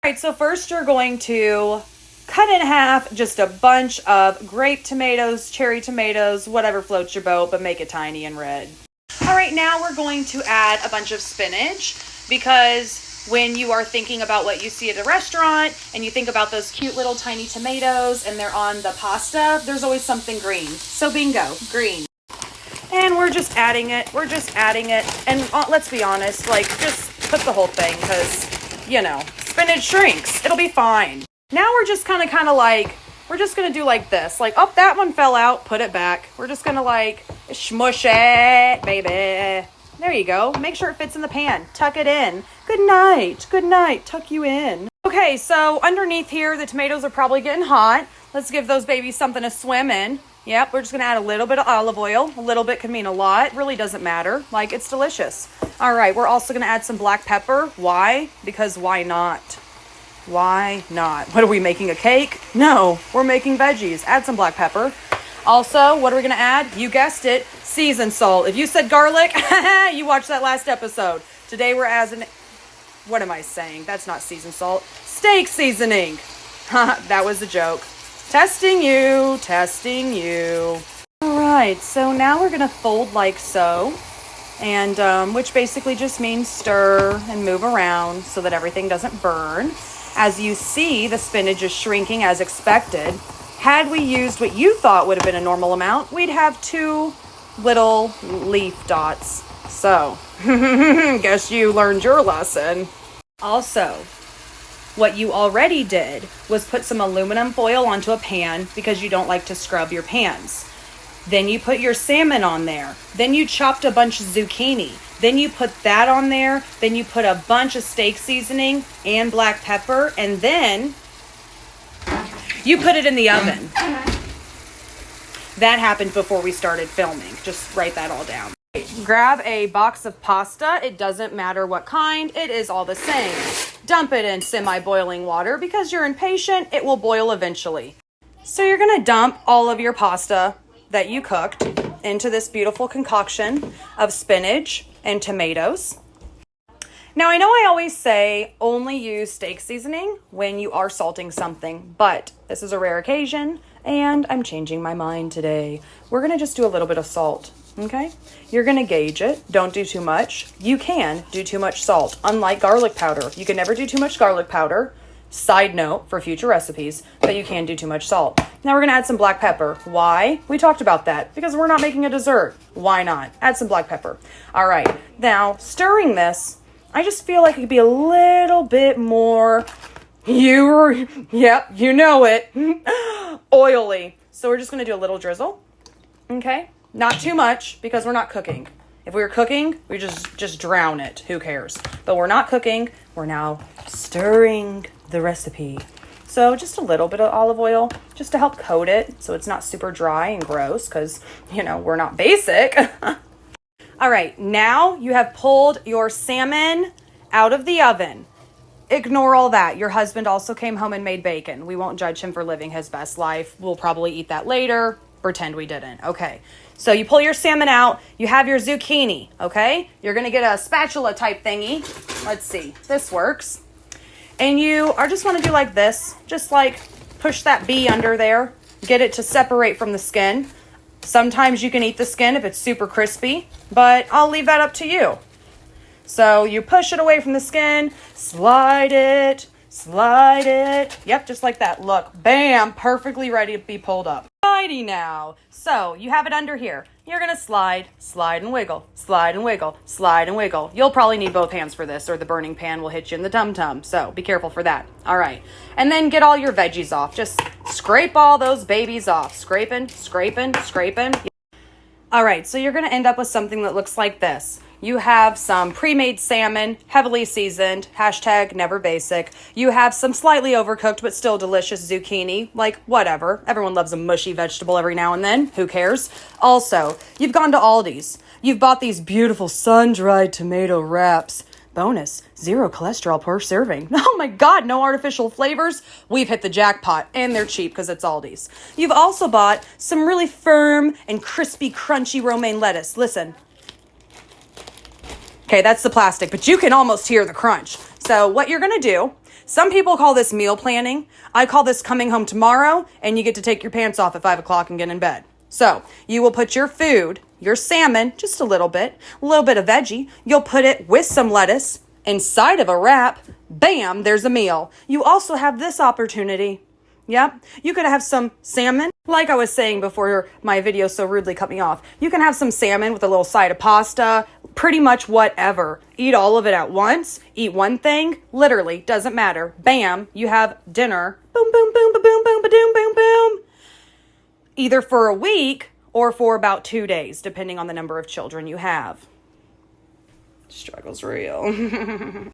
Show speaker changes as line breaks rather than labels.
All right, so first you're going to cut in half just a bunch of grape tomatoes, cherry tomatoes, whatever floats your boat, but make it tiny and red. All right, now we're going to add a bunch of spinach because when you are thinking about what you see at a restaurant and you think about those cute little tiny tomatoes and they're on the pasta, there's always something green. So bingo, green. And we're just adding it. And let's be honest, like just put the whole thing because, you know, spinach shrinks. It'll be fine. Now we're just kind of like, we're just going to do like this. Like, oh, that one fell out. Put it back. We're just going to like smush it, baby. There you go. Make sure it fits in the pan. Tuck it in. Good night. Good night. Tuck you in. Okay, so underneath here, the tomatoes are probably getting hot. Let's give those babies something to swim in. Yep, we're just going to add a little bit of olive oil. A little bit could mean a lot. It really doesn't matter. Like, it's delicious. All right, we're also going to add some black pepper. Why? Because why not? Why not? What are we making, a cake? No, we're making veggies. Add some black pepper. Also, what are we going to add? You guessed it, seasoned salt. If you said garlic, you watched that last episode. Today we're adding, what am I saying? That's not seasoned salt. Steak seasoning. That was a joke. Testing you, testing you. All right, so now we're going to fold like so. And which basically just means stir and move around so that everything doesn't burn. As you see, the spinach is shrinking as expected. Had we used what you thought would have been a normal amount, we'd have 2 little leaf dots. So, guess you learned your lesson. Also, what you already did was put some aluminum foil onto a pan because you don't like to scrub your pans. Then you put your salmon on there. Then you chopped a bunch of zucchini. Then you put that on there. Then you put a bunch of steak seasoning and black pepper. And then you put it in the oven. That happened before we started filming. Just write that all down. Grab a box of pasta. It doesn't matter what kind. It is all the same. Dump it in semi-boiling water because you're impatient. It will boil eventually. So you're going to dump all of your pasta that you cooked into this beautiful concoction of spinach and tomatoes. Now, I know I always say only use steak seasoning when you are salting something, but this is a rare occasion and I'm changing my mind today. We're going to just do a little bit of salt, okay? You're going to gauge it. Don't do too much. You can do too much salt, unlike garlic powder. You can never do too much garlic powder. Side note for future recipes, but you can do too much salt. Now we're going to add some black pepper. Why? We talked about that because we're not making a dessert. Why not? Add some black pepper. All right. Now, stirring this, I just feel like it could be a little bit more, yep, you know it, oily. So we're just going to do a little drizzle. Okay? Not too much because we're not cooking. If we were cooking, we just drown it. Who cares? But we're not cooking. We're now stirring the recipe. So just a little bit of olive oil just to help coat it so it's not super dry and gross because, you know, we're not basic. All right, now you have pulled your salmon out of the oven. Ignore all that. Your husband also came home and made bacon. We won't judge him for living his best life. We'll probably eat that later. Pretend we didn't. Okay. So you pull your salmon out. You have your zucchini. Okay. You're going to get a spatula type thingy. Let's see. This works. And you are just want to do like this. Just like push that bee under there. Get it to separate from the skin. Sometimes you can eat the skin if it's super crispy, but I'll leave that up to you. So you push it away from the skin, slide it. Yep, just like that. Look, bam, perfectly ready to be pulled up. Righty now. So you have it under here. You're going to slide and wiggle, slide and wiggle, slide and wiggle. You'll probably need both hands for this or the burning pan will hit you in the tum-tum. So be careful for that. All right. And then get all your veggies off. Just scrape all those babies off. Scraping. All right. So you're going to end up with something that looks like this. You have some pre-made salmon, heavily seasoned, hashtag never basic. You have some slightly overcooked but still delicious zucchini, like whatever. Everyone loves a mushy vegetable every now and then. Who cares? Also, you've gone to Aldi's. You've bought these beautiful sun-dried tomato wraps. Bonus, 0 cholesterol per serving. Oh my God, no artificial flavors. We've hit the jackpot and they're cheap because it's Aldi's. You've also bought some really firm and crispy, crunchy romaine lettuce. Listen. Okay, that's the plastic, but you can almost hear the crunch. So what you're going to do, Some people call this meal planning. I call this coming home tomorrow and you get to take your pants off at 5 o'clock and get in bed. So you will put your food, your salmon, just a little bit of veggie. You'll put it with some lettuce inside of a wrap. Bam, there's a meal. You also have this opportunity. Yep, you could have some salmon. Like I was saying before my video so rudely cut me off, you can have some salmon with a little side of pasta, pretty much whatever. Eat all of it at once, eat one thing, literally, doesn't matter. Bam, you have dinner. Boom, boom, boom, ba boom, boom, ba doom, boom, boom. Either for a week or for about 2 days, depending on the number of children you have. Struggle's real.